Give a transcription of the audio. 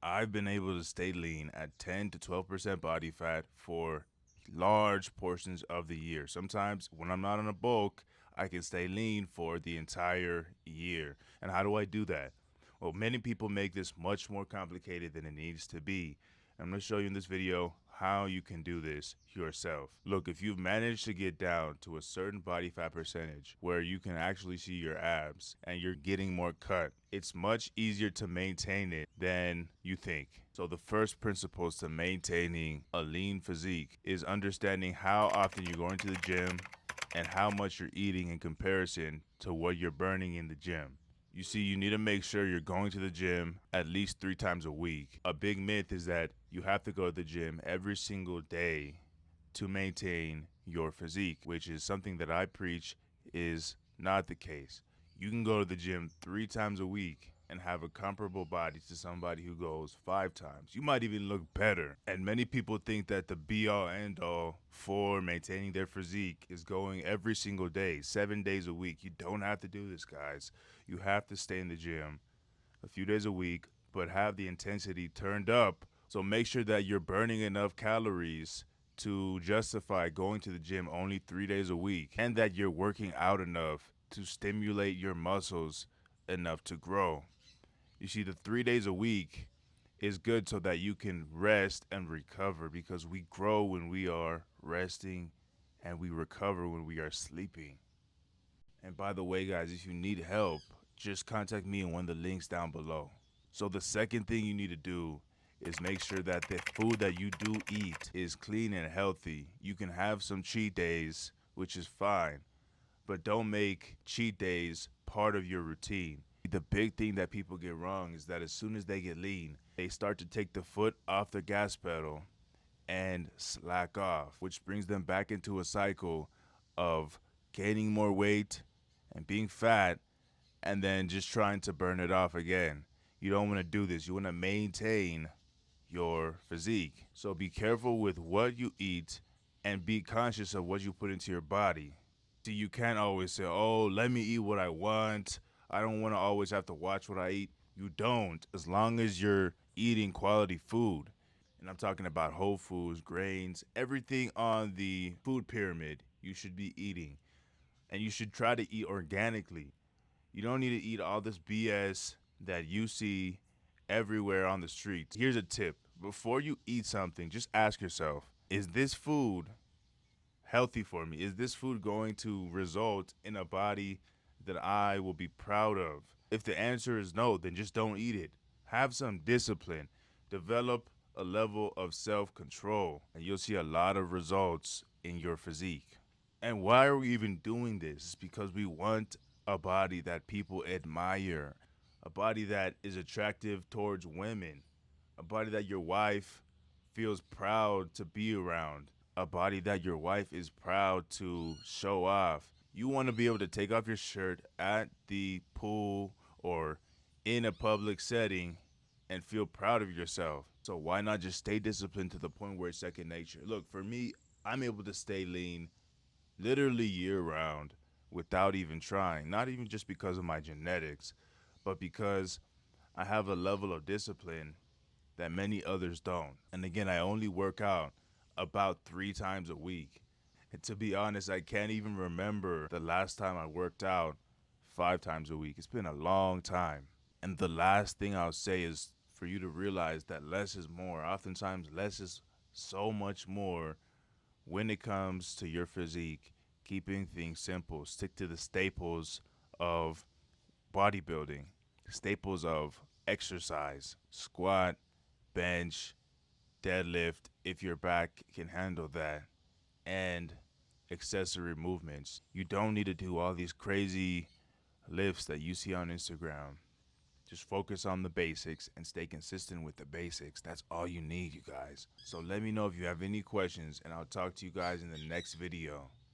I've been able to stay lean at 10 to 12% body fat for large portions of the year. Sometimes when I'm not on a bulk, I can stay lean for the entire year. And how do I do that? Well, many people make this much more complicated than it needs to be. I'm going to show you in this video how you can do this yourself. Look, if you've managed to get down to a certain body fat percentage where you can actually see your abs and you're getting more cut, it's much easier to maintain it than you think. So the first principles to maintaining a lean physique is understanding how often you're going to the gym and how much you're eating in comparison to what you're burning in the gym. You see, you need to make sure you're going to the gym at least 3 times a week. A big myth is that you have to go to the gym every single day to maintain your physique, which is something that I preach is not the case. You can go to the gym 3 times a week and have a comparable body to somebody who goes 5 times. You might even look better. And many people think that the be all end all for maintaining their physique is going every single day, 7 days a week. You don't have to do this, guys. You have to stay in the gym a few days a week, but have the intensity turned up. So make sure that you're burning enough calories to justify going to the gym only 3 days a week, and that you're working out enough to stimulate your muscles enough to grow. You see, the 3 days a week is good so that you can rest and recover, because we grow when we are resting and we recover when we are sleeping. And by the way, guys, if you need help, just contact me in one of the links down below. So the second thing you need to do is make sure that the food that you do eat is clean and healthy. You can have some cheat days, which is fine, but don't make cheat days part of your routine. The big thing that people get wrong is that as soon as they get lean, they start to take the foot off the gas pedal and slack off, which brings them back into a cycle of gaining more weight and being fat and then just trying to burn it off again. You don't want to do this. You want to maintain your physique. So be careful with what you eat and be conscious of what you put into your body. See, you can't always say, oh, let me eat what I want. I don't want to always have to watch what I eat. You don't, as long as you're eating quality food. And I'm talking about whole foods, grains, everything on the food pyramid you should be eating. And you should try to eat organically. You don't need to eat all this BS that you see everywhere on the streets. Here's a tip. Before you eat something, just ask yourself, is this food healthy for me? Is this food going to result in a body that I will be proud of? If the answer is no, then just don't eat it. Have some discipline. Develop a level of self-control, and you'll see a lot of results in your physique. And why are we even doing this? It's because we want a body that people admire, a body that is attractive towards women, a body that your wife feels proud to be around, a body that your wife is proud to show off. You want to be able to take off your shirt at the pool or in a public setting and feel proud of yourself. So why not just stay disciplined to the point where it's second nature? Look, for me, I'm able to stay lean literally year round without even trying. Not even just because of my genetics, but because I have a level of discipline that many others don't. And again, I only work out about 3 times a week. And to be honest, I can't even remember the last time I worked out 5 times a week. It's been a long time. And the last thing I'll say is for you to realize that less is more. Oftentimes, less is so much more when it comes to your physique. Keeping things simple. Stick to the staples of bodybuilding, staples of exercise, squat, bench, deadlift, if your back can handle that, and accessory movements. You don't need to do all these crazy lifts that you see on Instagram. Just focus on the basics and stay consistent with the basics. That's all you need, you guys. So let me know if you have any questions, and I'll talk to you guys in the next video.